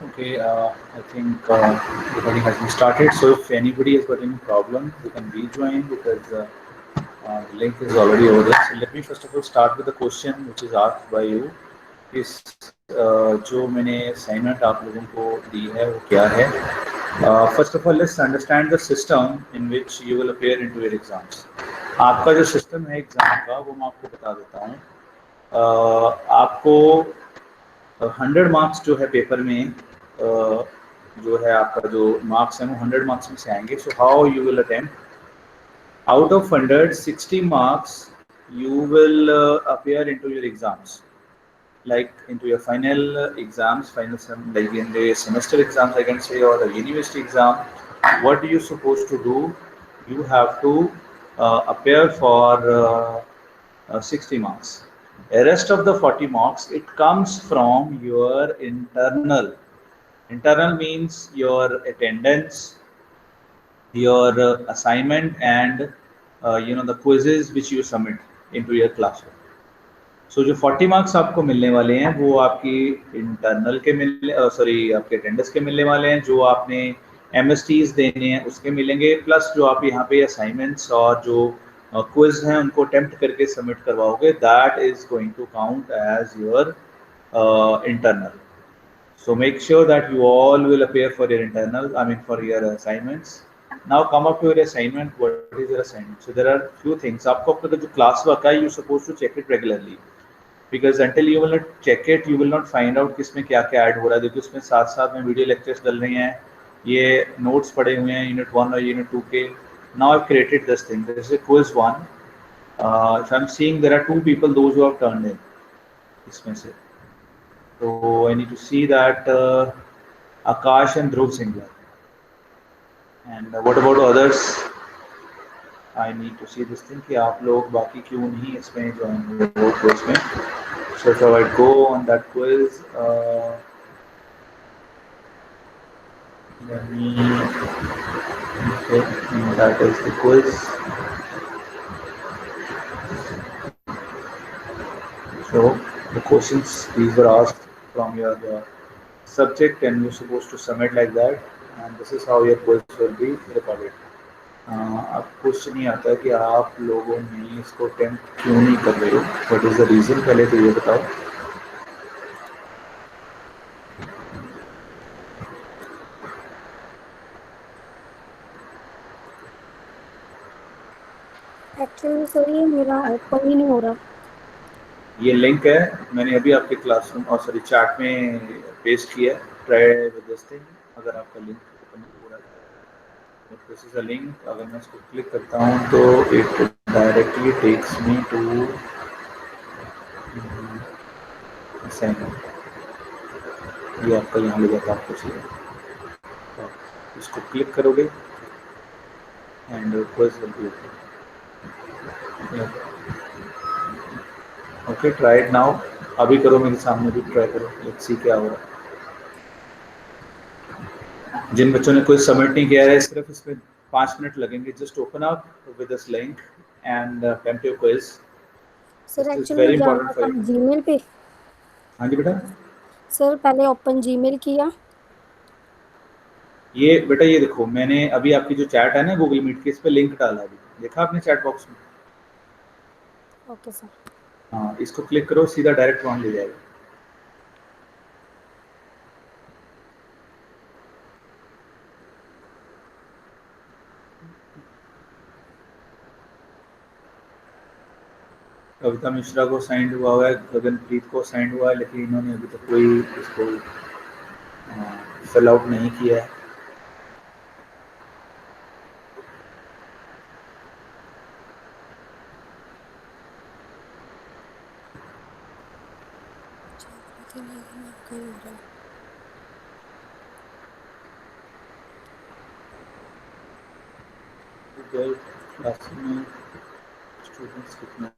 Okay, I think recording has been started. So if anybody has got any problem, you can rejoin because the link is already over there. So let me first of all start with the question which is asked by you. इस जो मैंने assignment आप लोगों को दी है वो क्या है? First of all let's understand the system in which you will appear into your exams. आपका जो सिस्टम है एग्जाम का वो मैं आपको बता देता हूँ. आपको 100 मार्क्स जो है पेपर में जो है आपका जो मार्क्स है वो 100 मार्क्स में से आएंगे. So how you will attempt out of 100 60 marks you will appear into your exams, like into your final exams, like in the semester exams I can say, or the university exam. What are you supposed to do? You have to appear for 60 marks. The rest of the 40 marks it comes from your internal means your attendance, your assignment, and the quizzes which you submit into your classroom. सो जो 40 marks आपको मिलने वाले हैं वो आपकी internal के मिलने आपके अटेंडेंस के मिलने वाले हैं, जो आपने एमएसटीज देने हैं उसके मिलेंगे, प्लस जो आप यहाँ पे असाइनमेंट्स और जो क्विज हैं उनको अटेम्प्ट करके सबमिट करवाओगे, that is going to count as your internal. So make sure that you all will appear for your internal, I mean for your assignments. Now come up to your assignment. What is your assignment? So there are few things. आपको अपना जो class work है, you supposed to check it regularly. Because until you will not check it, you will not find out किसमें क्या क्या add हो रहा है. देखिए उसमें साथ साथ में वीडियो लेक्चर्स डल रहे हैं, ये नोट्स पड़े हुए हैं यूनिट 1 और यूनिट 2 के. Now I've created this thing. This is a quiz 1. If I'm seeing there are 2 people those who have turned in इसमें से. So I need to see that Akash and Dhruv Singla. And what about others? I need to see this thing कि आप लोग बाकी क्यों नहीं इसमें join हुए हो quiz में. So if I go on that quiz, let me okay, that is the quiz. So the questions these were asked from your subject and you're supposed to submit like that, and this is how your quiz will be recorded. अब question ये आता है कि आप लोगों ने इसको attempt क्यों नहीं कर रहे हो, व्हाट इज द रीजन, पहले तो ये बताओ. एक्चुअली सर ये मेरा ओपन ही नहीं हो रहा. ये लिंक है, मैंने अभी आपके क्लासरूम और सॉरी चैट में पेस्ट किया है. Try with this thing. अगर आपका लिंक ओपन हो रहा है, दिस इज अ लिंक. अगर मैं इसको क्लिक करता हूँ तो it directly takes me to assignment. ये आपका यहाँ ले जाता है आपको चाहिए, इसको क्लिक करोगे and quiz will be open. Okay, try it now. अभी करो, मेरे सामने भी ट्राई करो, लेट्स सी क्या हो रहा है. जिन बच्चों ने कोई सबमिट नहीं किया है सिर्फ इसमें 5 मिनट लगेंगे. Just open up with this link and attempt your quiz. Sir this is actually very जाना इंपॉर्टेंट फॉर था यू. जीमेल पे. हाँ जी बेटा. सर पहले ओपन जीमेल किया. ये बेटा ये देखो, मैंने अभी आपकी जो चैट है ना गूगल मीट की, इस पे लिंक डाला है. अभी देखा आपने चैट बॉक्स में? Okay sir. हाँ, इसको क्लिक करो, सीधा डायरेक्ट वहाँ ले जाएगा. कविता मिश्रा को साइंड हुआ है, गगनप्रीत को साइंड हुआ है, लेकिन इन्होंने अभी तक कोई इसको फिल आउट नहीं किया है. क्लास में स्टूडेंट्स कितने हैं?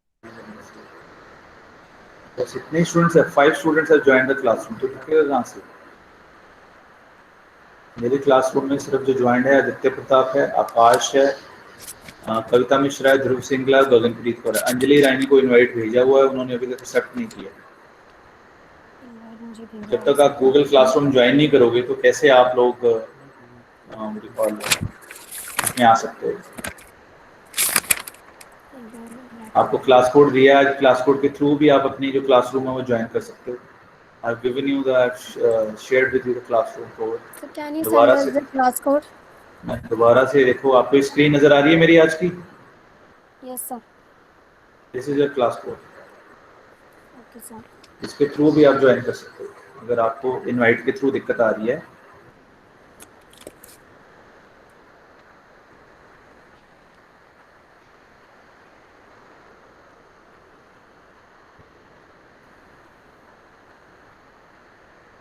बस इतने स्टूडेंट्स है, 5 students have joined the classroom. तो दिखेगा कहाँ से? मेरे क्लासरूम में सिर्फ जो ज्वाइंट है आदित्य प्रताप है, आकाश है, कविता मिश्रा है, ध्रुव सिंगला, गगनप्रीत कौर है. अंजलि रानी को इनवाइट भेजा हुआ है, उन्होंने अभी तक एक्सेप्ट नहीं किया. देखेंगे जब और तक आप सब गूगल देखेंगे। क्लासरूम ज्वाइन नहीं करोगे तो कैसे आप लोग इसमें आ सकते हो। आपको क्लास कोड दिया है, क्लास कोड के थ्रू भी आप अपनी जो क्लासरूम है वो ज्वाइन कर सकते हो। I've given you the shared with you the classroom code। So can you send दोबारा us से the class code? मैं दोबारा से देखो, आपको स्क्रीन नजर आ रही है मेरी आज की। Yes, sir. This is your class code. Okay, sir. इसके थ्रू भी आप ज्वाइन कर सकते हो अगर आपको इनवाइट के थ्रू दिक्कत आ रही है।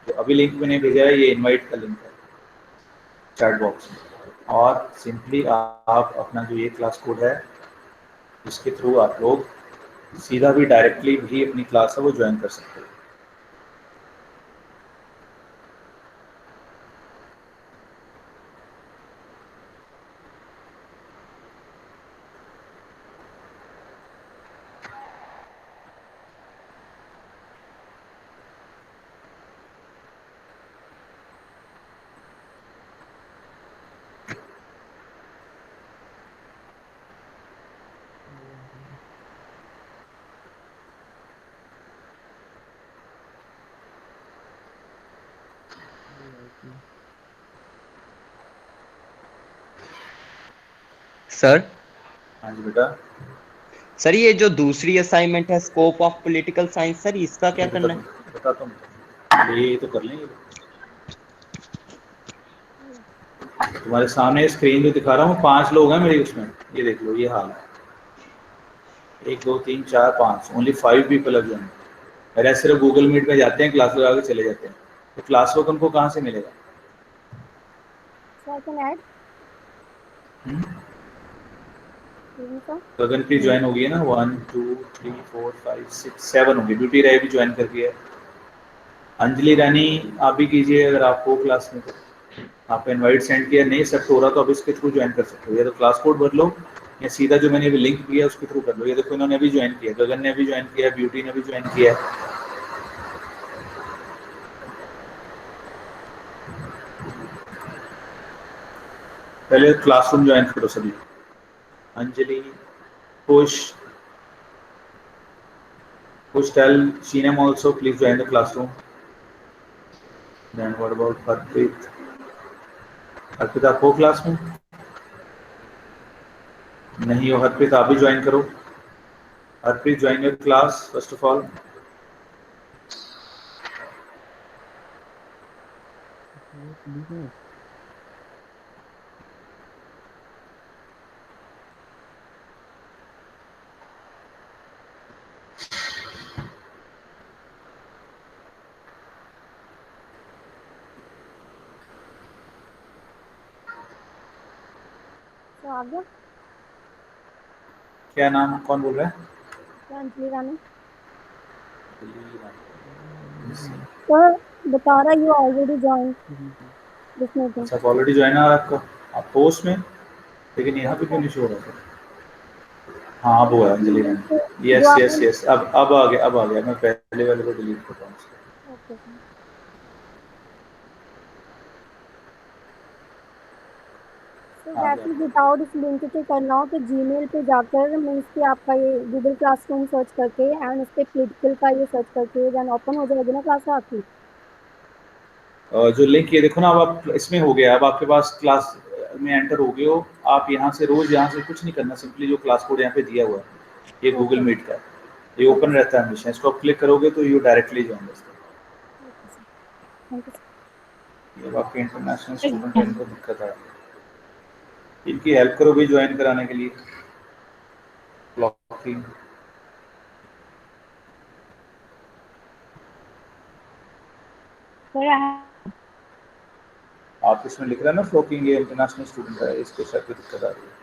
तो अभी लिंक मैंने भेजा है, ये इनवाइट का लिंक है चैट बॉक्स में। और सिंपली आप अपना जो ये क्लास कोड है इसके थ्रू आप लोग सीधा भी डायरेक्टली भी अपनी क्लास है वो ज्वाइन कर सकते हो। सर हाँ जी बेटा। सर ये जो दूसरी असाइनमेंट है scope of political science, sir इसका क्या करना है? बताता हूँ, ये तो कर लेंगे। तुम्हारे सामने स्क्रीन जो दिखा रहा हूँ 5 लोग हैं मेरे उसमें, ये देख लो, ये हाल है। 1 2 3 4 5, ओनली 5 पीपल है जो। मेरा सिर्फ गूगल मीट में जाते हैं, क्लास लगा के चले जाते हैं, तो क्लास वर्क उनको कहाँ से मिलेगा? So I can add. Sir. गगन की ज्वाइन हो गई है ना, 1 2 3 4 5 6 7 होगी। ब्यूटी राय भी ज्वाइन कर गई है। अंजलि रानी आप भी कीजिए अगर आपको क्लास में, आपको इनवाइट सेंड किया, नहीं एक्सेप्ट हो रहा तो आप इसके थ्रू ज्वाइन कर सकते हो। या तो क्लास कोड भर लो या सीधा जो मैंने अभी लिंक किया उसके थ्रू कर लो। ये देखो इन्होंने अभी ज्वाइन किया, गगन ने भी ज्वाइन किया, ब्यूटी ने भी ज्वाइन किया। पहले क्लासरूम ज्वाइन करो सभी। अंजलि, खुश, Push tell Sheenam also please join the classroom. Then what about Harpreet? Harpreet आप हो क्लास में? नहीं हो हरप्रीत, आप भी ज्वाइन करो। Harpreet join your class first of all. So आ गया? क्या नाम, कौन बोल रहा है? अंजलि रानी। तो बता रहा you already join this meeting. अच्छा, ऑलरेडी ज्वाइन है आपका, आप हो उसमें, लेकिन यहाँ पे क्यों नहीं शो हो रहा था? हाँ अब हुआ अंजलि रानी, जो यस यस आपने। यस, अब आ गया, अब आ गया। मैं पहले वाले को डिलीट करता हूँ। Okay sir. सर आ गया। वैसे विदाउट इस लिंक के करना हो तो जीमेल पे जाकर मीन्स कि आपका ये गूगल क्लासरूम सर्च करके एंड उस पर पॉलिटिकल का ये सर्च करके देन ओपन हो जाएगी ना क्लास आपकी। जो लिंक ये देखो ना, अब आप इसमें हो गया, अब आपके पास क्लास में एंटर हो गए हो आप। यहाँ से रोज यहाँ से कुछ नहीं करना, सिंपली जो क्लास कोड यहाँ पे दिया हुआ है ये गूगल ओके। मीट का है, ये ओके ओपन सर। रहता है हमेशा। इसको आप क्लिक करोगे तो you directly join. Okay sir. Thank you जब आपके इंटरनेशनल स्टूडेंट हैं इनको दिक्कत है, इनकी हेल्प करो भी ज्वाइन कराने के लिए। Blocking sir. आप इसमें लिख रहे हैं ना, फ्लॉकिंग, ये इंटरनेशनल स्टूडेंट है, इसको शायद कोई दिक्कत आ रही है।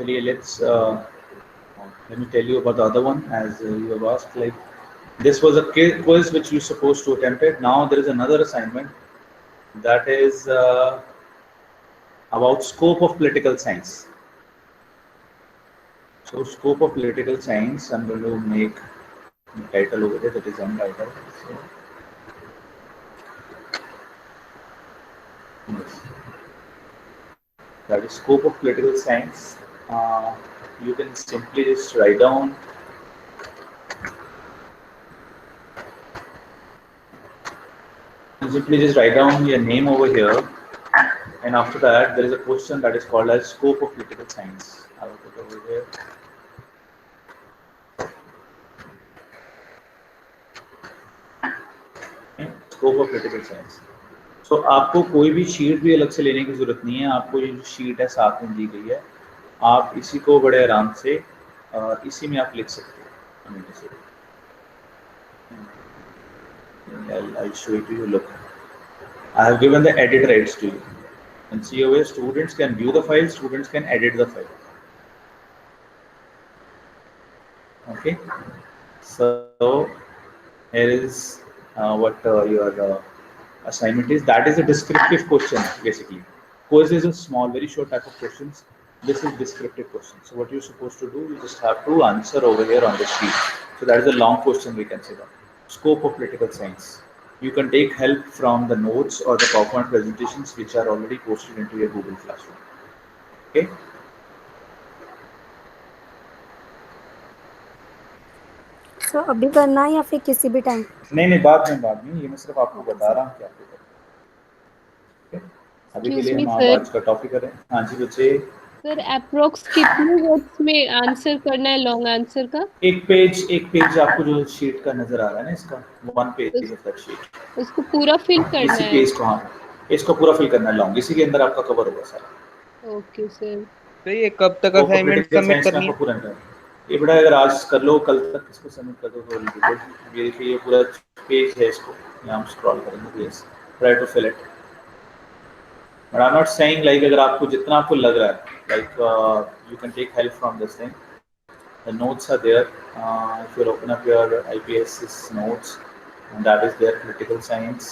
चलिए let me tell you about the other one, as you have asked. Like, this was a quiz which you're supposed to attempt it. Now there is another assignment that is about scope of political science. So scope of political science, I'm going to make the title over there, that is untitled. So, yes. That is scope of political science. You can simply just write down your name over here, and after that there is a question that is called as scope of political science. I will put over here. Scope of political science. So आपको कोई भी sheet भी अलग से लेने की जरूरत नहीं है, आपको ये जो शीट है साथ में दी गई है, आप इसी को बड़े आराम से इसी में आप लिख सकते हो. I'll show it to you. Look, I have given the edit rights to you. And see over here, students can view the file, students can edit the file. Okay. So here is what your assignment is. That is a descriptive question, basically. Quiz is a small, very short type of questions. This is descriptive question. So what you're supposed to do, you just have to answer over here on the sheet. So that is a long question we can say that. Scope of political science. You can take help from the notes or the PowerPoint presentations which are already posted into your Google Classroom. Okay. So अभी करना है या फिर किसी भी time? नहीं, बाद में, ये मैं सिर्फ आपको बता रहा हूँ क्या करना है. अभी के लिए हम आज का टॉपिक करें. हाँ जी बच्चे. सर अप्रोक्स कितने वर्ड्स में आंसर करना है लॉन्ग आंसर का? एक पेज आपको जो शीट का नजर आ रहा है ना, इसका 1 पेज ऑफ दैट शीट, उसको पूरा फिल करना इसी है. पेज को, हाँ, इसको पूरा फिल करना है लॉन्ग. इसी के अंदर आपका कवर होगा सारा. Okay sir. तो ये कब तक असाइनमेंट सबमिट करनी है? पूरा है ये बेटा, अगर आज कर लो कल तक इसको सबमिट कर दो तो ये देखिए ये पूरा पेज है, इसको यहाँ हम स्क्रॉल करेंगे. Please try to fill it. But I am not saying like अगर आपको जितना आपको लग रहा है, like you can take help from this thing. The notes are there. If you open up your IPS's notes, and that is their political science.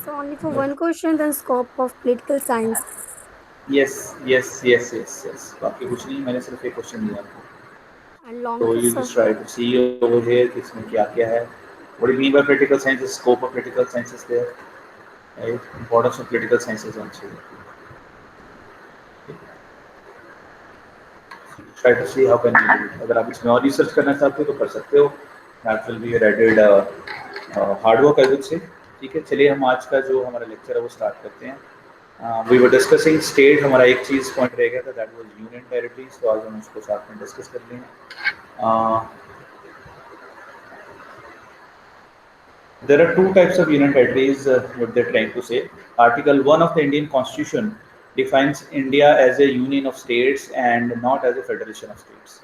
So only for one question, then scope of political science. Yes. बाकी कुछ नहीं, मैंने सिर्फ एक question दिया आपको. And long So you just try to see over here कि इसमें क्या है. What do you mean by political science? The scope of political science is there. Right? Importance of political sciences also. Try to see how can you do it. अगर आप इसमें और research करना चाहते हो तो कर सकते हो. That will be your added hard work, I would say. ठीक है, चलिए हम आज का जो हमारा लेक्चर है वो स्टार्ट करते हैं. We were discussing state. हमारा एक चीज पॉइंट रह गया था, that was union territories. तो आज हम उसको साथ में डिस्कस कर लेंगे. There are two types of union territories. What they're trying to say. Article 1 of the Indian Constitution defines India as a union of states and not as a federation of states.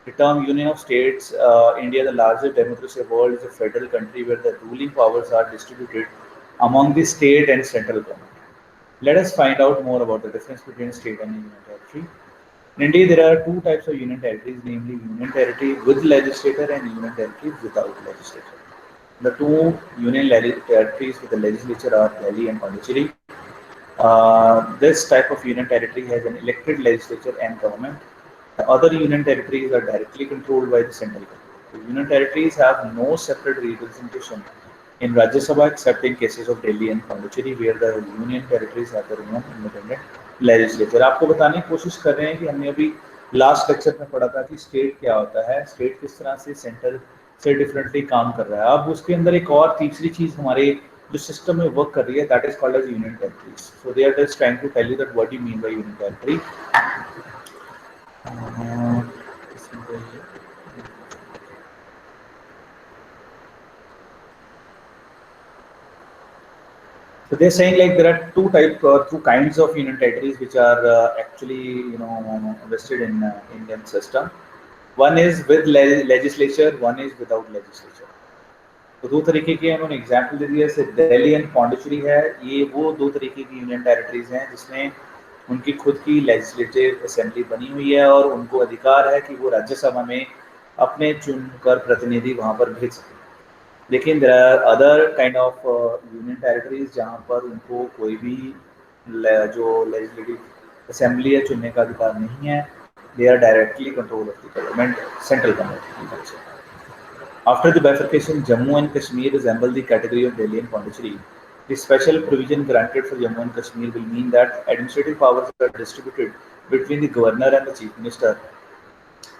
The term union of states, India, the largest democracy of the world, is a federal country where the ruling powers are distributed among the state and central government. Let us find out more about the difference between state and union territory. In India, there are two types of union territories, namely union territory with legislature and union territory without legislature. The two union territories with the legislature are Delhi and Pondicherry. This type of union territory has an elected legislature and government. The other union territories are directly controlled by the central government. The union territories have no separate representation in Rajya Sabha except in cases of Delhi and Pondicherry, where the union territories have their own independent legislature. आपको बताने की कोशिश कर रहे हैं कि हमने अभी लास्ट लेक्चर में पढ़ा था कि स्टेट क्या होता है, स्टेट किस तरह से सेंटर से डिफरेंटली काम कर रहा है. अब उसके अंदर एक और तीसरी चीज हमारे जो सिस्टम में वर्क कर रही है, that is called as union territories. So they are just trying to tell you that what you mean by union territory. So they're saying like there are two kinds of union territories which are actually vested in Indian system. One is with legislature, one is without legislature. तो दो तरीके के उन्होंने example दे दिया. जैसे Delhi and Pondicherry है, ये वो दो तरीके की यूनियन टेरिटरीज हैं जिसमें उनकी खुद की लेजिस्लेटिव असेंबली बनी हुई है और उनको अधिकार है कि वो राज्यसभा में अपने चुनकर प्रतिनिधि वहाँ पर भेज सकें। लेकिन there are other kind of union territories जहाँ पर उनको कोई भी जो लेजिस्लेटिव असेंबली है चुनने का अधिकार नहीं है। They are directly control of the government, central government. After the bifurcation, Jammu and Kashmir resemble the category of Delhi and Pondicherry. The special provision granted for Jammu and Kashmir will mean that administrative powers are distributed between the governor and the chief minister.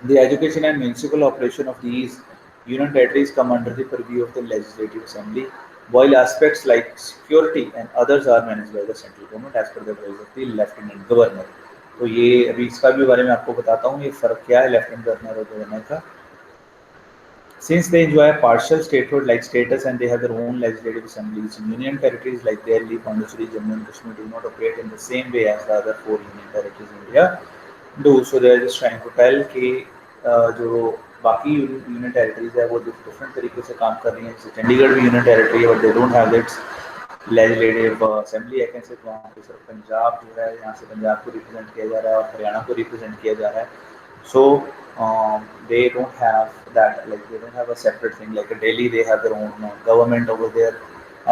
The education and municipal operation of these union territories come under the purview of the legislative assembly, while aspects like security and others are managed by the central government as per the advice of the lieutenant governor. तो ये अभी इसका भी बारे में आपको बताता हूँ, ये फर्क क्या है लेफ्टिनेंट गवर्नर और गवर्नर का। Since they enjoy a partial statehood-like status and they have their own legislative assemblies, union territories like Delhi, Pondicherry, Jammu and Kashmir do not operate in the same way as the other 4 union territories in India do. So they are just trying to tell कि जो बाकी union territories है वो different तरीके से काम कर रही हैं। जैसे चंडीगढ़ भी union territory है, but they don't have its legislative assembly। I can say वहाँ पे सिर्फ पंजाब जो है, यहाँ से पंजाब को रिप्रेजेंट किया जा रहा है और हरियाणा को रिप्रेजेंट किया जा रहा है। So they don't have that, like they don't have a separate thing like a Delhi. They have their own government over there,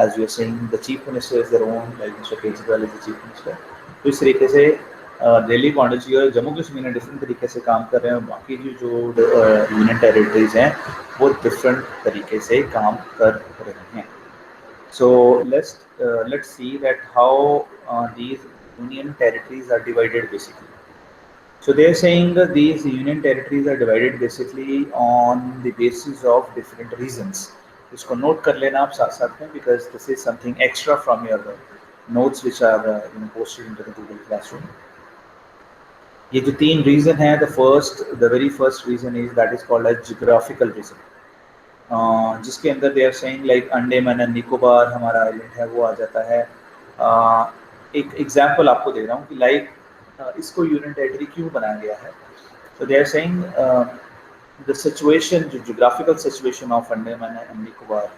as you are saying. The chief minister is their own, like Mr. Kejriwal is the chief minister. तो इस तरीके से दिल्ली, पौंडीचेरी और जम्मू कश्मीर में different तरीके से काम कर रहे हैं और बाकी जो यूनियन टेरिटरीज हैं वो डिफरेंट तरीके से काम कर रहे हैं। So let's see that how these union territories are divided basically. So they're saying that these union territories are divided basically on the basis of different reasons. इसको note कर लेना आप साथ साथ में, because this is something extra from your notes which are posted into the Google Classroom. ये जो 3 reason है, the very first reason is that is called as geographical reason. जिसके अंदर they are saying like Andaman and Nicobar हमारा island है वो आ जाता है। एक एग्जाम्पल आपको दे रहा हूँ कि लाइक इसको यूनियन टेरिटरी क्यों बनाया गया है। तो they are saying the situation, जो geographical situation of Andaman and Nicobar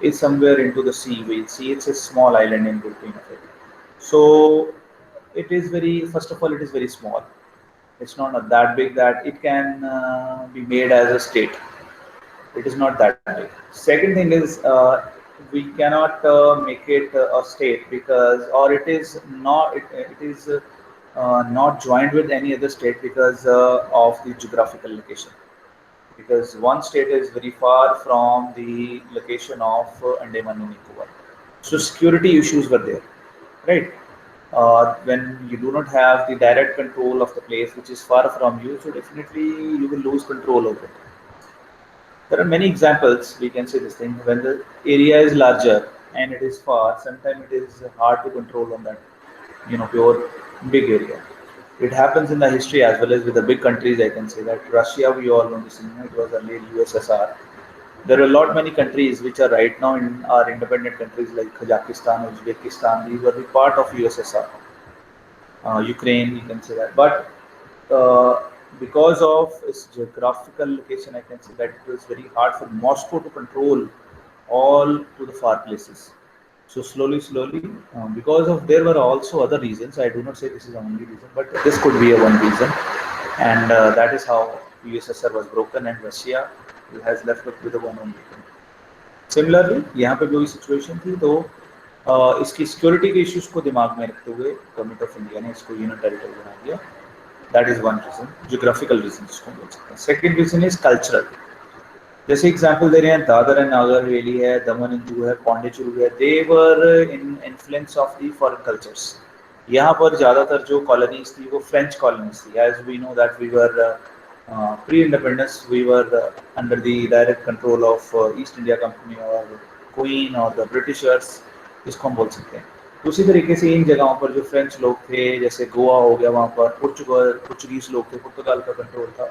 is somewhere into the sea. We see it's a small island in between of it. So it is first of all, it is very small. It's not that big that it can be made as a state. It is not that big. Second thing is we cannot make it a state because, or it is not. It is not joined with any other state because of the geographical location. Because one state is very far from the location of Andaman and Nicobar. So security issues were there, right? When you do not have the direct control of the place which is far from you, so definitely you will lose control over it. There are many examples. We can say this thing: when the area is larger and it is far, sometimes it is hard to control on that, pure big area. It happens in the history as well as with the big countries. I can say that Russia, we all know this, it was earlier USSR. There are a lot many countries which are right now in our independent countries like Kazakhstan, Uzbekistan. These were the part of USSR. Ukraine, you can say that. But because of its geographical location, I can say that it was very hard for Moscow to control all to the far places. So slowly, because of there were also other reasons. I do not say this is the only reason, but this could be one reason, and that is how USSR was broken and Russia has left up with the one only country. Similarly, यहाँ पे भी वही situation थी, तो इसकी security के issues को दिमाग में रखते हुए गवर्नमेंट ऑफ इंडिया ने इसको यूनियन टेरिटरी बना दिया. That is one region, geographical region जिसको बोल सकते हैं. Second region is cultural. जैसे एग्जांपल दे रहे हैं, दादर एंड नागर हवेली है, दमन एंड दीव है, पौंडीचेरी है, they were in influence of the foreign cultures. यहाँ पर ज़्यादातर जो कॉलोनीज थी वो फ्रेंच कॉलोनीज थी. As we know that we were pre independence we were under the direct control of East India Company और क्वीन और द ब्रिटिशर्स, इसको हम बोल सकते हैं. उसी तरीके से इन जगहों पर जो फ्रेंच लोग थे, जैसे गोवा हो गया, वहाँ पर पुर्तगालीज लोग थे, पुर्तगाल का कंट्रोल था.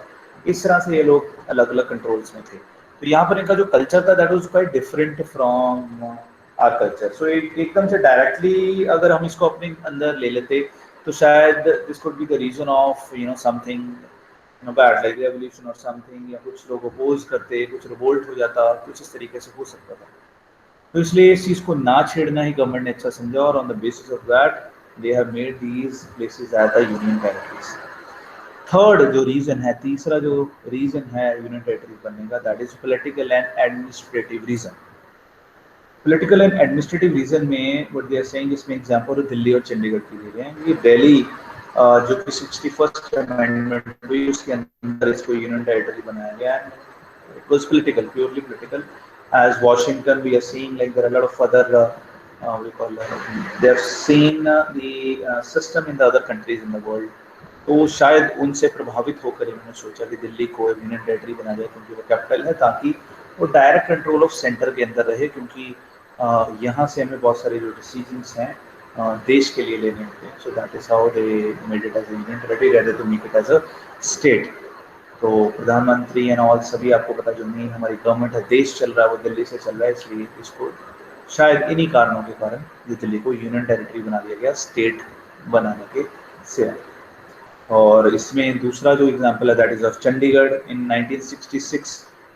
इस तरह से ये लोग अलग अलग कंट्रोल्स में थे. तो यहाँ पर इनका जो कल्चर था that was quite different from our culture. So एकदम से डायरेक्टली अगर हम इसको अपने अंदर ले लेते तो शायद this could be the reason of something bad like revolution और समथिंग, या कुछ लोग अपोज करते, कुछ रिवोल्ट हो जाता, कुछ इस तरीके से हो सकता था. तो इसलिए इस चीज़ को ना छेड़ना ही गवर्नमेंट ने अच्छा समझा, और on the basis of that they have made these places as the union territories. Third जो रीजन है, तीसरा जो रीजन है यूनियन टेरिटरी बनने का, that is political and administrative reason. Political and administrative reason में व्हाट दे आर सेइंग, इसमें example Delhi और चंडीगढ़ की दे रहे हैं. ये दिल्ली जो कि 61st अमेंडमेंट हुई उसके अंदर इसको यूनियन टेरिटरी बनाया गया. It was political, purely political. As Washington, we are seeing like there are a lot of other they have seen the system in the other countries in the world. तो शायद उनसे प्रभावित होकर इन्होंने सोचा कि दिल्ली को यूनियन टेरिटरी बना जाए क्योंकि वो कैपिटल है, ताकि वो डायरेक्ट कंट्रोल ऑफ सेंटर के अंदर रहे, क्योंकि यहाँ से हमें बहुत सारे जो डिसीजंस हैं देश के लिए लेने होते हैं. So that is how they made it as a union territory rather to make it as a state. तो प्रधानमंत्री एंड ऑल सभी आपको पता, जो मेन हमारी गवर्नमेंट है, देश चल रहा है, वो दिल्ली से चल रहा है. इसलिए इसको शायद इन्हीं कारणों के कारण ये दिल्ली को यूनियन टेरिटरी बना दिया गया स्टेट बनाने के सिवा. और इसमें दूसरा जो एग्जांपल है that is of Chandigarh. In 1966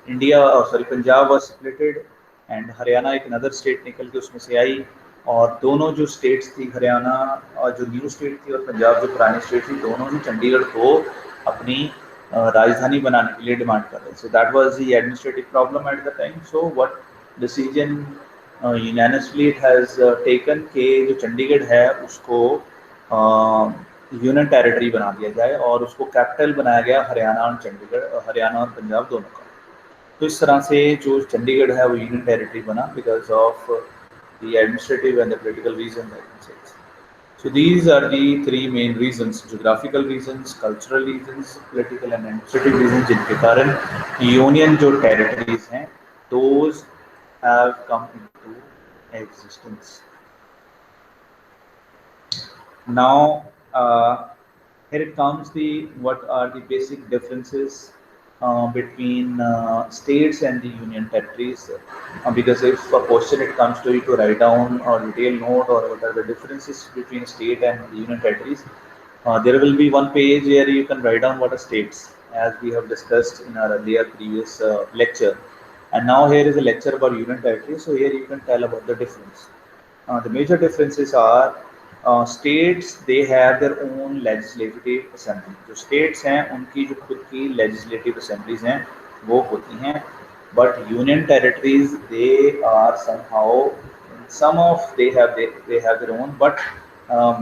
India Punjab was splitted and Haryana एक अनदर स्टेट निकल के उसमें से आई. और दोनों जो स्टेट्स थी, हरियाणा और जो न्यू स्टेट थी और पंजाब जो पुरानी स्टेट थी, दोनों ही चंडीगढ़ को अपनी राजधानी बनाने के लिए डिमांड कर रहे थे. So that was the administrative problem at the time. So what decision unanimously it has taken के जो चंडीगढ़ है उसको यूनियन टेरिटरी बना दिया जाए और उसको कैपिटल बनाया गया हरियाणा और चंडीगढ़, हरियाणा और पंजाब दोनों का. तो इस तरह से जो चंडीगढ़ है वो यूनियन टेरिटरी बना because of the administrative and the political reason. So these are the three main reasons: geographical reasons, cultural reasons, political and administrative reasons, जिनके कारण यूनियन जो टेरिटरीज हैं those have come into existence. Now here it comes the what are the basic differences between states and the union territories, because if a question it comes to you to write down or detail note or what are the differences between state and the union territories, there will be one page where you can write down what are states, as we have discussed in our earlier previous lecture. And now here is a lecture about union territories, so here you can tell about the difference. The major differences are states, they have their own legislative assembly. जो states हैं उनकी जो खुद की legislative assemblies हैं वो होती हैं, but union territories they are somehow, some of they have their own, but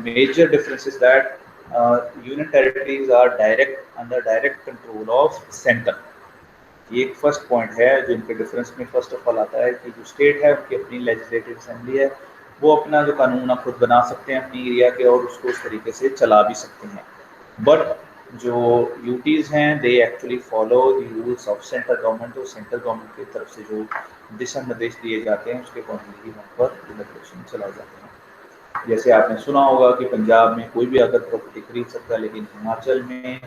major difference is that union territories are under direct control of center. ये एक फर्स्ट पॉइंट है जो इनके डिफरेंस में फर्स्ट ऑफ ऑल आता है कि जो स्टेट है उनकी अपनी लेजिस्लेटिव असेंबली है, वो अपना जो कानून आप खुद बना सकते हैं अपनी एरिया के और उसको उस तरीके से चला भी सकते हैं. बट जो यूटीज हैं they actually follow the rules of central government. तो सेंट्रल गवर्नमेंट की तरफ से जो दिशा निर्देश दिए जाते हैं उसके अकॉर्डिंगली वहाँ पर इलेक्शन चलाए जाते हैं. जैसे आपने सुना होगा कि पंजाब में कोई भी आकर प्रॉपर्टी खरीद सकता है, लेकिन हिमाचल में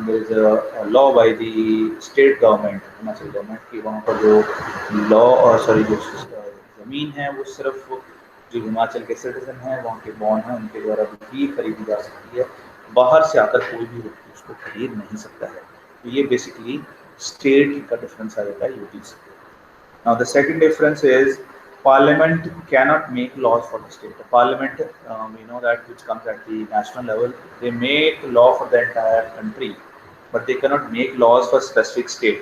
there is a law by the state government, Himachal government की, वहाँ पर जो लॉ और जो ज़मीन है वो सिर्फ जो हिमाचल के सिटीजन हैं, वहाँ के बॉन्ड हैं, उनके द्वारा भी खरीदी जा सकती है. बाहर से आकर कोई भी व्यक्ति उसको खरीद नहीं सकता है. तो ये बेसिकली स्टेट का डिफरेंस आ जाता है यूटी से. Now the second difference is Parliament cannot make laws for the state. The Parliament, we know that, which comes at the national level, they make law for the entire country, but they cannot make laws for specific state.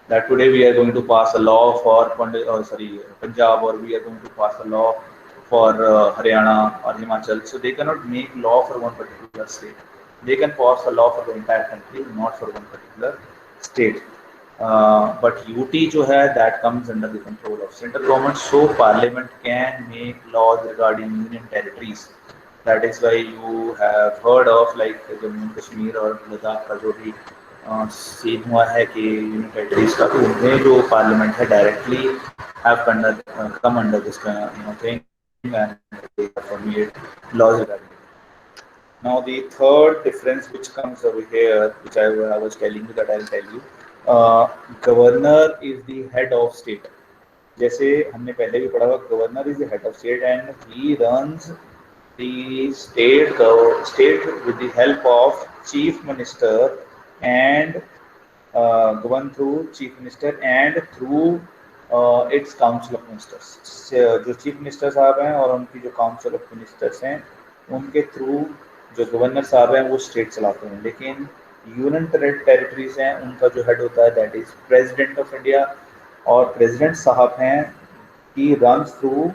That today we are going to pass a law for Punjab, or we are going to pass a law for Haryana or Himachal. So they cannot make law for one particular state. They can pass a law for the entire country, not for one particular state. But UT जो है that comes under the control of central government, so Parliament can make laws regarding union territories. That is why you have heard of like Jammu and Kashmir और लद्दाख का जो भी scene हुआ है कि union territories का, तो उनमें जो Parliament है directly have come under this thing and they have made laws regarding it. Now the third difference which comes over here, which I was telling you, that I'll tell you. Governor is the head of state. जैसे हमने पहले भी पढ़ा हुआ, governor is the head of state and he runs the state with the help of chief minister and govern through chief minister and through it's council of ministers. जो chief minister साहब हैं और उनकी जो काउंसिल ऑफ मिनिस्टर्स हैं उनके through जो governor साहब हैं वो स्टेट चलाते हैं, लेकिन यूनियन टेरिटरीज हैं उनका जो हेड होता है that is president of India, और प्रेसिडेंट साहब हैं he runs through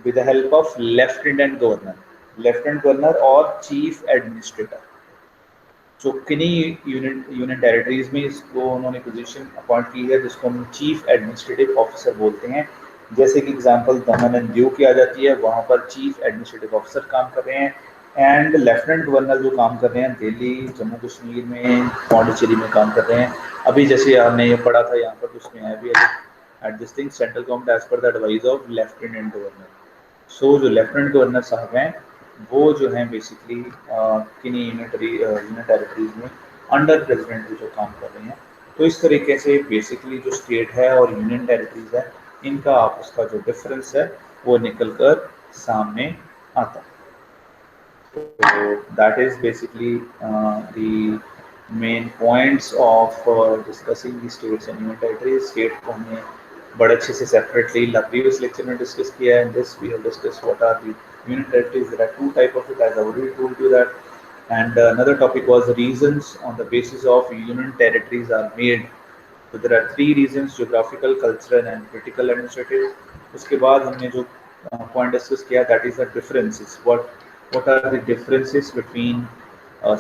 with the help of lieutenant governor और चीफ एडमिनिस्ट्रेटर। जो किन्हीं यूनियन टेरिटरीज में इसको उन्होंने पोजीशन अपॉइंट की है जिसको हम चीफ एडमिनिस्ट्रेटिव ऑफिसर बोलते हैं। जैसे कि एग्जांपल दमन एंड दीव की आ जाती है, वहाँ पर चीफ एडमिनिस्ट्रेटिव ऑफिसर काम कर रहे हैं, एंड लेफ्टिनेंट गवर्नर जो काम कर रहे हैं दिल्ली, जम्मू कश्मीर में, पौंडीचेरी में काम कर रहे हैं। अभी जैसे आपने ये पढ़ा था यहाँ पर उसमें है भी at this thing central government as per the advice of lieutenant governor. So जो लेफ्टिनेंट गवर्नर साहब हैं वो जो हैं बेसिकली किन्हीं यूनियन टेरिटरीज में अंडर प्रेसिडेंट जो काम कर रहे हैं। तो इस तरीके से बेसिकली जो स्टेट है और यूनियन टेरिटरीज है इनका आपस का जो डिफरेंस है वो निकल कर सामने आता है। तो that is basically the main points of discussing the states and union territories. State को हमने बड़े अच्छे से सेपरेटली प्रीवियस लेक्चर में डिस्कस किया है। This we have discuss what are the union territories. There are two type of it, as I already told you that. And another topic was the reasons on the basis of union territories are made. So there are three reasons: geographical, cultural and political, administrative. उसके बाद हमने जो point discuss किया that is the differences. What are the differences between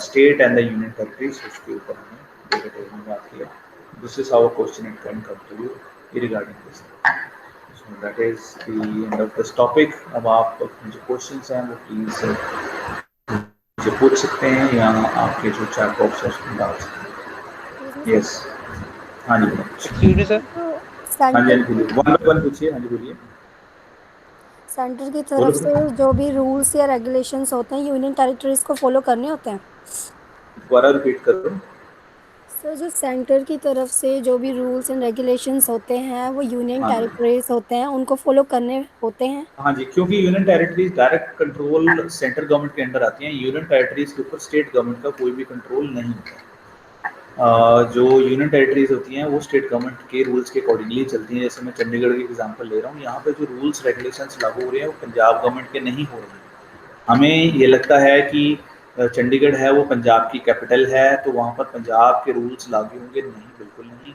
state and the union territories? उसके ऊपर हमने detail में बात किया। This is how a question can come to you regarding this. So that is the end of this topic. अब आप अपने जो क्वेश्चंस हैं वो प्लीज मुझे पूछ सकते हैं या आपके जो चैट बॉक्स है उसमें डाल सकते हैं। यस, हाँ जी एक्सक्यूज मी सर। हाँ जी बोलिए, वन बाय वन पूछिए। हाँ जी बोलिए। सेंटर की तरफ से जो भी रूल्स या रेगुलेशंस होते हैं यूनियन टेरिटरीज को फॉलो करने होते हैं। दोबारा रिपीट करो सर, जो सेंटर की तरफ से जो भी रूल्स एंड रेगुलेशंस होते हैं वो यूनियन हाँ जी। टेरिटरीज होते हैं, उनको फॉलो करने होते हैं। हाँ जी, क्योंकि union territories direct control central government के अंडर आती हैं। यूनियन टेरिटरीज के ऊपर स्टेट गवर्नमेंट का कोई भी कंट्रोल नहीं होता। जो यूनियन टेरिटरीज होती हैं वो स्टेट गवर्नमेंट के रूल्स के अकॉर्डिंगली चलती हैं। जैसे मैं चंडीगढ़ की एग्जांपल ले रहा हूँ, यहाँ पे जो रूल्स रेगुलेशंस लागू हो रहे हैं वो पंजाब गवर्नमेंट के नहीं हो रहे हैं। हमें ये लगता है कि चंडीगढ़ है वो पंजाब की कैपिटल है तो वहाँ पर पंजाब के रूल्स लागू होंगे, नहीं, बिल्कुल नहीं।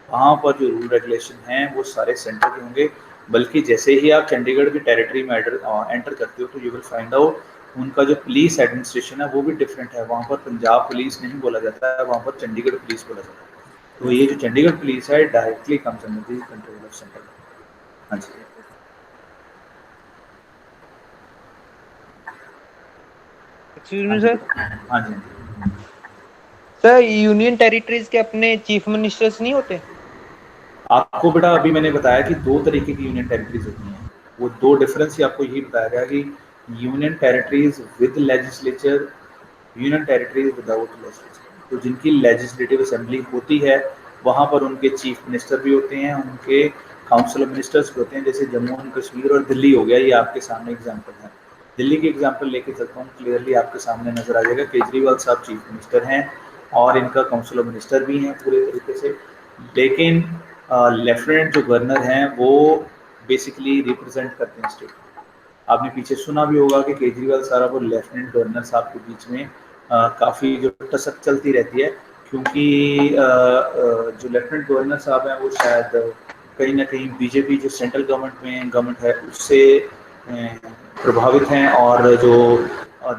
वहाँ पर जो रूल रेगुलेशन हैं वो सारे सेंटर के होंगे, बल्कि जैसे ही आप चंडीगढ़ की टेरिटरी में एंटर करते हो तो यू विल फाइंड आउट उनका जो पुलिस एडमिनिस्ट्रेशन है वो भी डिफरेंट है। वहाँ पर पंजाब पुलिस नहीं बोला जाता है, वहाँ पर चंडीगढ़ पुलिस बोला जाता है। तो ये जो चंडीगढ़ पुलिस है directly comes under the control of centre. हाँ जी। Excuse me sir. हाँ जी सर, यूनियन टेरिटरीज के अपने चीफ मिनिस्टर्स नहीं होते? आपको बेटा अभी मैंने बताया कि दो तरीके की यूनियन टेरिटरीज होती हैं। वो दो डिफरेंस ही आपको यही बताया गया कि union territories with legislature, union territories without legislature. तो जिनकी लेजिस्लेटिव असेंबली होती है वहाँ पर उनके चीफ मिनिस्टर भी होते हैं, उनके काउंसिल ऑफ मिनिस्टर्स भी होते हैं। जैसे जम्मू एंड कश्मीर और दिल्ली हो गया, ये आपके सामने एग्जाम्पल है। दिल्ली की एग्जाम्पल लेके चलता हूँ, क्लियरली आपके सामने नजर आ जाएगा। केजरीवाल साहब चीफ मिनिस्टर हैं और इनका काउंसिल ऑफ मिनिस्टर भी हैं पूरे तरीके से, लेकिन लेफ्टिनेंट जो गवर्नर हैं वो बेसिकली रिप्रेजेंट करते हैं स्टेट। आपने पीछे सुना भी होगा कि केजरीवाल साहब और लेफ्टिनेंट गवर्नर साहब के बीच में काफ़ी जो टसक चलती रहती है, क्योंकि जो लेफ्टिनेंट गवर्नर साहब हैं वो शायद कहीं ना कहीं बीजेपी जो सेंट्रल गवर्नमेंट है उससे प्रभावित हैं, और जो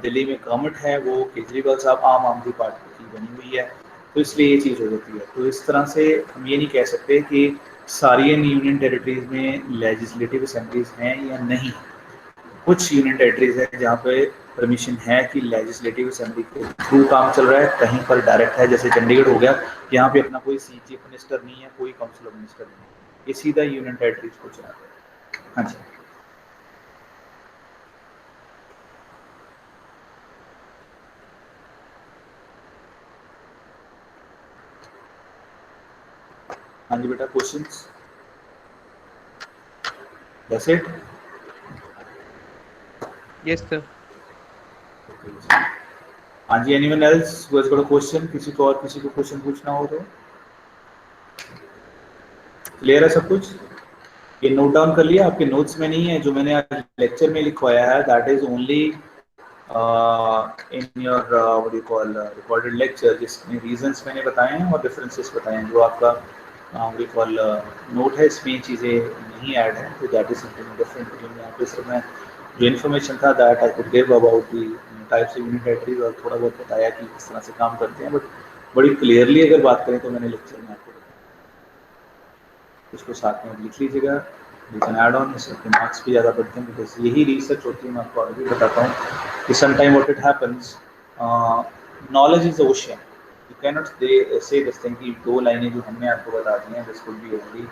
दिल्ली में गवर्नमेंट है वो केजरीवाल साहब आम आदमी पार्टी की बनी हुई है, तो इसलिए ये चीज़ हो जाती है। तो इस तरह से हम ये नहीं कह सकते कि सारी यूनियन टेरिटरीज में लेजिस्लेटिव असेंबलीज हैं या नहीं। कुछ यूनियन टेरिटरीज हैं जहाँ पे परमिशन है कि लेजिस्लेटिव असेंबली के थ्रू काम चल रहा है, कहीं पर डायरेक्ट है। जैसे चंडीगढ़ हो गया, यहाँ पे अपना कोई चीफ मिनिस्टर नहीं है, कोई काउंसिल ऑफ मिनिस्टर नहीं है, ये सीधा यूनियन टेरिटरीज को चला रहा है। हाँ जी। हाँ जी बेटा, questions? That's it? Yes sir. हाँ जी, anyone else who has got a question? किसी को और किसी को क्वेश्चन पूछना हो तो? क्लियर है सब कुछ? ये नोट डाउन कर लिया? आपके नोट्स में नहीं है, जो मैंने आज लेक्चर में लिखवाया है that is only in your what you call recorded lecture, जिसमें रीजंस मैंने बताए हैं और डिफरेंसेस बताए हैं। जो आपका व्हाट यू कॉल नोट है, इसमें चीज़ें नहीं ऐड हैं, तो दैट इज समथिंग डिफरेंट। यहाँ पे सिर्फ मैं जो इन्फॉर्मेशन था that I could give about the types of unit batteries, और थोड़ा बहुत बताया कि किस तरह से काम करते हैं, बट बड़ी क्लियरली अगर बात करें तो मैंने लेक्चर में आपको बताया। इसको साथ में लिख लीजिएगा, यू कैन ऐड ऑन, इसके मार्क्स भी ज़्यादा बढ़ते हैं, बिकॉज यही रिसर्च होती है। मैं आपको अभी बताता हूँ कि some time what it happens, knowledge is ocean, you can not say this thing कि 2 लाइनें जो हमने आपको बता दी हैं this could be only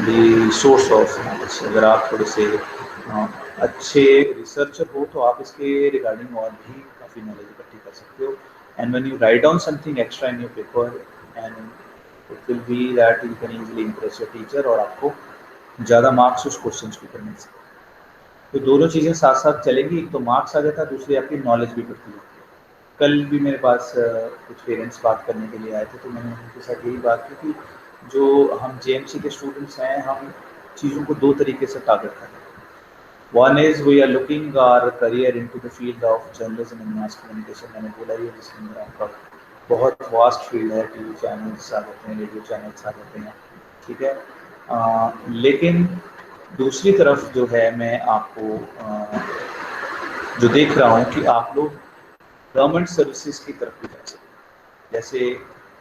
the source of knowledge. अगर आप थोड़े से अच्छे रिसर्चर हो तो आप इसके रिगार्डिंग और भी काफ़ी नॉलेज इकट्ठी कर सकते हो। And when you write down something extra in your paper, and it will be that you can easily impress your teacher, और आपको ज़्यादा मार्क्स उस क्वेश्चन के ऊपर मिल सकते हैं। तो दोनों चीज़ें साथ साथ चलेंगी, एक तो मार्क्स आ जाता है, दूसरी आपकी नॉलेज भी बढ़ती जाती है। कल भी मेरे पास कुछ पेरेंट्स बात करने के लिए आए थे, तो मैंने उनके साथ यही बात की कि जो हम जेएमसी के स्टूडेंट्स हैं, हम चीज़ों को 2 तरीके से टारगेट करते हैं। One is we are looking our career into the field of journalism and mass communication. मैंने बोला ही है, जिसके अंदर आपका बहुत वास्ट फील्ड है, टीवी चैनल्स आ जाते हैं, रेडियो चैनल्स आ जाते हैं, ठीक है। लेकिन दूसरी तरफ जो है, मैं आपको जो देख रहा हूँ कि आप लोग गवर्नमेंट सर्विसेज की तरफ भी जा सकते हैं। जैसे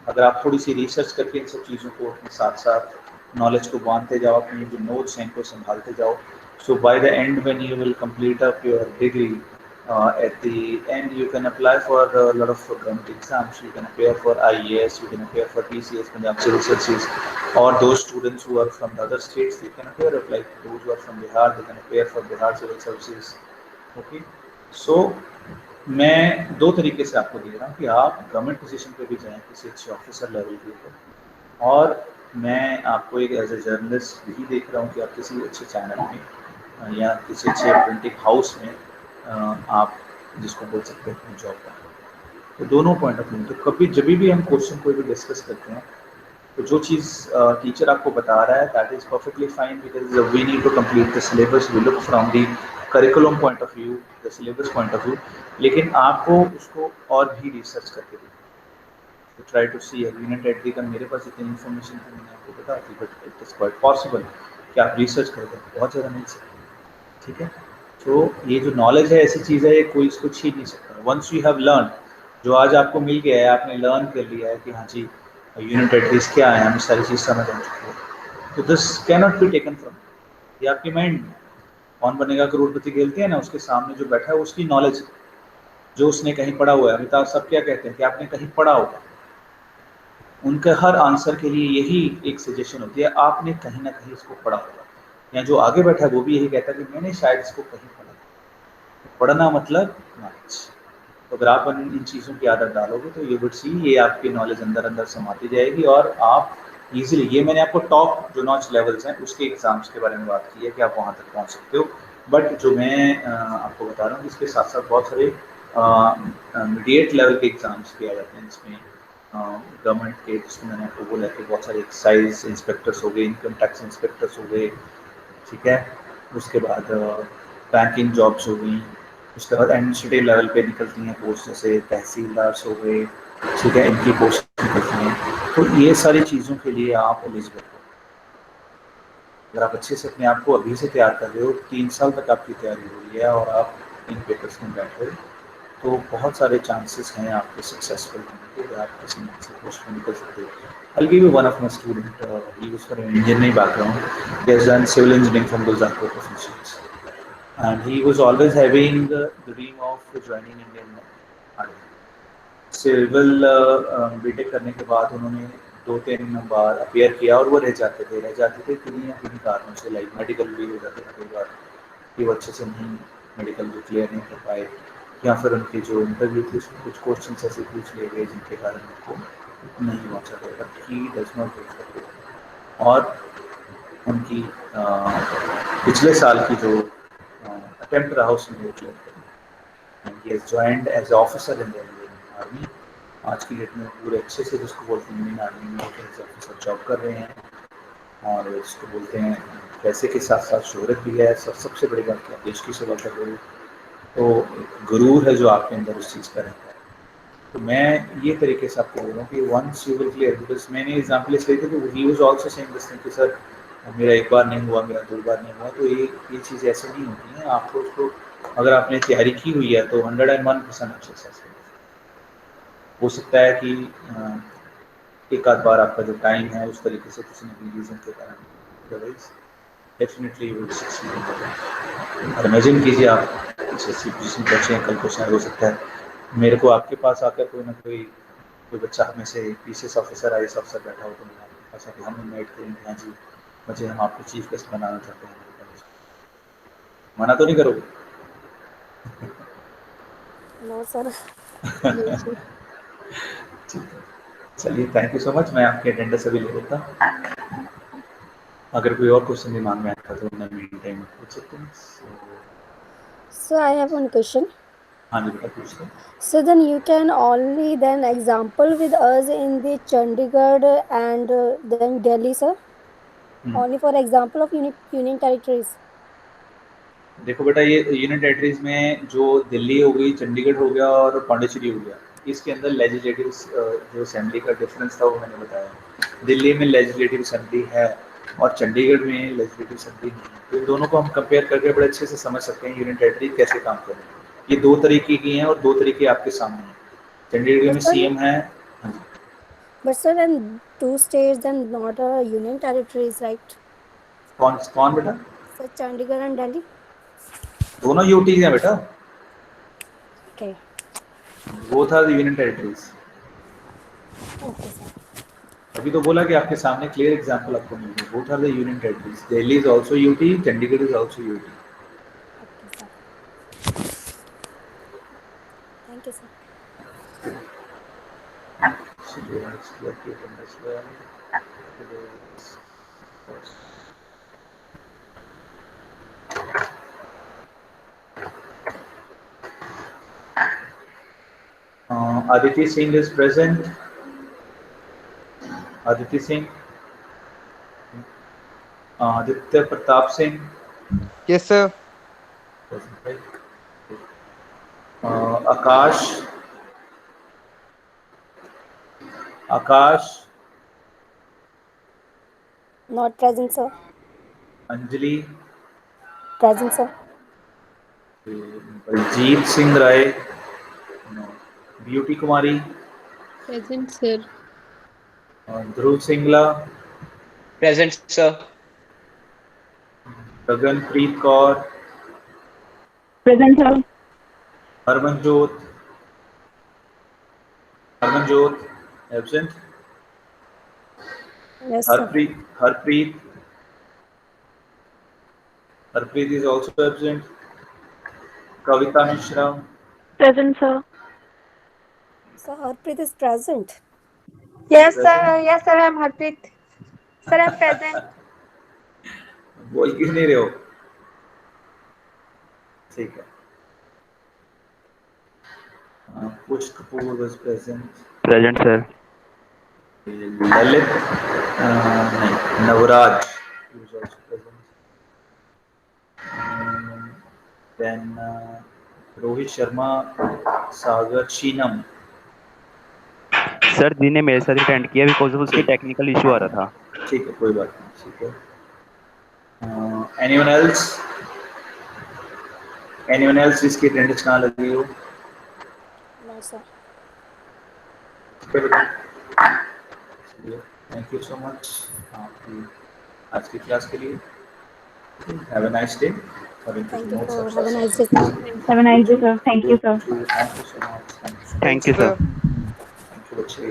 अगर आप थोड़ी सी रिसर्च करके इन सब चीज़ों को अपने साथ साथ नॉलेज को बांधते जाओ, अपनी जो नोट्स हैं इनको संभालते जाओ, so by the end when you will complete up your degree, at the end you can apply for a lot of government exams. You can appear for IAS, you can appear for TCS, Punjab Civil Services, or those students who are from the other states, they can appear, like those who are from Bihar, they can appear for Bihar Civil Services. Okay, so मैं 2 तरीके से आपको दे रहा हूँ कि आप government position पे भी जाएं किसी अच्छे ऑफिसर लेवल के ऊपर, और मैं आपको एक एज ए जर्नलिस्ट भी देख रहा हूँ कि आप किसी अच्छे चैनल में या किसी अच्छे प्रिंटिंग हाउस में आप जिसको बोल सकते हैं जॉब का। तो दोनों पॉइंट ऑफ व्यू, तो कभी जब भी हम क्वेश्चन कोई भी डिस्कस करते हैं, तो जो चीज़ टीचर आपको बता रहा है that is perfectly fine, because we need to complete the syllabus, we look from the curriculum point of view, the syllabus point of view, लेकिन आपको उसको और भी रिसर्च करके देखना, तो try to see. Unit eight का मेरे पास इतनी इन्फॉर्मेशन थी, मैंने आपको बता दी, but it is quite possible कि आप रिसर्च करें बहुत ज़्यादा मिल सकते हैं, ठीक है। तो ये जो नॉलेज है ऐसी चीज़ है, ये कोई इसको छीन नहीं सकता। वंस यू हैव लर्न, जो आज आपको मिल गया है, आपने लर्न कर लिया है कि हाँ जी यूनिट एटलीस्ट क्या है, हमें सारी चीज़ समझ आ चुकी है, तो this can not be taken from, ये आपकी माइंड। कौन बनेगा करोड़पति खेलते हैं ना, उसके सामने जो बैठा है उसकी नॉलेज, जो उसने कहीं पढ़ा हुआ है। अमिताभ सब क्या कहते हैं कि आपने कहीं पढ़ा होगा, उनके हर आंसर के लिए यही एक सजेशन होती है, आपने कहीं ना कहीं इसको पढ़ा होगा। या जो आगे बैठा है वो भी यही कहता है कि मैंने शायद इसको कहीं पढ़ा। पढ़ना मतलब नॉलेज। तो अगर आप इन चीज़ों की आदत डालोगे तो यू वुड सी, ये आपकी नॉलेज अंदर अंदर समाती जाएगी, और आप इजीली, ये मैंने आपको टॉप जो नॉच लेवल्स हैं उसके एग्जाम्स के बारे में बात की है कि आप वहाँ तक पहुँच सकते हो। बट जो मैं आपको बता रहा हूँ, इसके साथ साथ बहुत सारे मीडिएट लेवल के एग्जाम्स भी आ जाते हैं, जिसमें गवर्नमेंट के, जिसमें मैंने आपको बोला कि बहुत सारे एक्साइज इंस्पेक्टर्स हो गए, इनकम टैक्स इंस्पेक्टर्स हो गए, ठीक है। उसके बाद बैंकिंग जॉब्स हो गई, उसके बाद एडमिनिस्ट्रेटिव लेवल पे निकलती हैं पोस्ट, जैसे तहसीलदार्स हो गए, ठीक है, इनकी पोस्ट निकलती हैं। तो ये सारी चीज़ों के लिए आप एलिजिबल हो। अगर आप अच्छे से अपने आप को अभी से तैयार कर रहे हो, 3 साल तक आपकी तैयारी हो रही है और आप इन पेपर्स में बैठ रहे हो, तो बहुत सारे चांसेस हैं आपके सक्सेसफुल होने के, आप किसी न किसी पोस्ट में निकल सकते हो। I'll give you one of my student, he was from an engineering background, he has done civil engineering from Gulzarpur Professionals, and he was always having the dream of joining Indian Army. Civil BTech करने के बाद उन्होंने 2-3 बार appear किया और वो रह जाते थे किन्हीं या किन्हीं कारणों से, लाइक मेडिकल भी हो जाते थे कई बार कि वो अच्छे से नहीं मेडिकल भी क्लियर नहीं कर पाए, या फिर उनकी जो इंटरव्यू थी उसमें कुछ क्वेश्चन ऐसे पूछ लिए गए जिनके कारण उनको नहीं पहुँचा गया, but he does not do. और उनकी पिछले साल की जो अटेम्प्ट रहा उसमें वो क्लियर करें, and he has joined as officer in the Indian Army. आज की डेट में पूरे अच्छे से जिसको बोलते हैं इंडियन आर्मी में एज ऑफिसर जॉब कर रहे हैं, और इसको बोलते हैं पैसे के साथ साथ शोहरत भी है। सबसे बड़ी बात क्या, देश की सेवा कर रहे हो, तो गुरूर है जो आपके अंदर उस चीज़ का रहता है। तो मैं ये तरीके से आपको बोल रहा हूँ कि once you will clear, because मैंने एग्जाम्पल इसलिए थे कि he was also saying this thing कि सर मेरा एक बार नहीं हुआ, मेरा 2 बार नहीं हुआ। तो ये चीज़ ऐसे नहीं होती है। आपको उसको अगर आपने तैयारी की हुई है तो 101% अच्छे से हो सकता है कि एक आध बार आपका जो टाइम है उस तरीके से किसी न किसी रीज़न के कारण, otherwise definitely you will succeed. और इमेजिन कीजिए आप किसी ऐसी पोजीशन पे पहुंचे हैं, कल को शायद हो सकता है मेरे को आपके पास आकर कोई ना कोई बच्चा हमें से पीसीएस ऑफिसर, आईएएस अफसर बैठा हो तो मैं आपके पास आके हम इन्वाइट करेंगे, हाँ जी बच्चे हम आपको चीफ गेस्ट बनाना चाहते हैं, मना तो नहीं करोगे? No sir. चलिए, थैंक यू सो मच। मैं आपके अटेंडेंस अभी ले लेता हूँ। अगर कोई और क्वेश्चन दिमाग में आता तो मैं मीन टाइम में पूछ सकते हैं। So I have one question. हाँ जी बेटा, पूछ लो। So then you can only then example with us in the Chandigarh and then Delhi, sir. Only for example of union territories. देखो बेटा, ये यूनियन टेरिटरीज में जो दिल्ली हो गई, चंडीगढ़ हो गया और पांडिचेरी हो गया, इसके अंदर लेजिस्लेटिव जो असेंबली का डिफरेंस था वो मैंने बताया। दिल्ली में लेजिस्लेटिव असेंबली है और चंडीगढ़ में लेजिस्लेटिव असेंबली नहीं है। तो इन दोनों को हम कंपेयर करके बड़े अच्छे से समझ सकते हैं यूनियन टेरिटरी कैसे काम कर रही है। ये 2 तरीके की हैं और 2 तरीके आपके सामने हैं। चंडीगढ़ में सीएम है। हाँ जी। But sir, then 2 states then not a union territories, right? कौन बेटा? Sir, Chandigarh and Delhi. दोनों यूटीज हैं बेटा। Okay. वो था यूनियन टेरिटरीज। Okay, sir. अभी तो बोला कि आपके सामने क्लियर एग्जांपल आपको मिल गया। Both are the union territories. Delhi is also UT, Chandigarh is also UT. Okay, sir. Thank you, sir. So you want to explore Cleveland as well. Aditi Singh is present. Aditi Singh. Aditya Pratap Singh. Yes, sir. Present, right? Akash. Akash. Not present, sir. Anjali. Present, sir. Baljeet Singh Rai. No. Beauty Kumari. Present, sir. Dhruv Singla. Present, sir. Gaganpreet Kaur. Present, sir. Harmanjot. Absent. Yes, sir. Harpreet is also absent. Kavita Mishra. Present, sir. Sir, Harpreet is present. Yes, sir. Yes, sir. I'm Harpreet. Sir, I'm present. बोल क्यों नहीं रहे हो? ठीक है। Push Kapoor was present. Present, sir. Lalit, नहीं, Navraj, he was also present. Then Rohit Sharma, Sagar Shinam. Sir ji ने मेरे साथ अटेंड किया बिकॉज ऑफ उसकी टेक्निकल इशू आ रहा था। ठीक है, कोई बात नहीं, ठीक है। Anyone else? Anyone else जिसकी अटेंडेंस कहाँ लगी हो? No, sir. Thank you so much आपकी आज की क्लास के लिए। Have a nice day. Thank you, sir. Have a nice day, sir. Have a nice day, sir. Thank you, sir. Thank you so much. Thank you sir. Thank you बच्चे।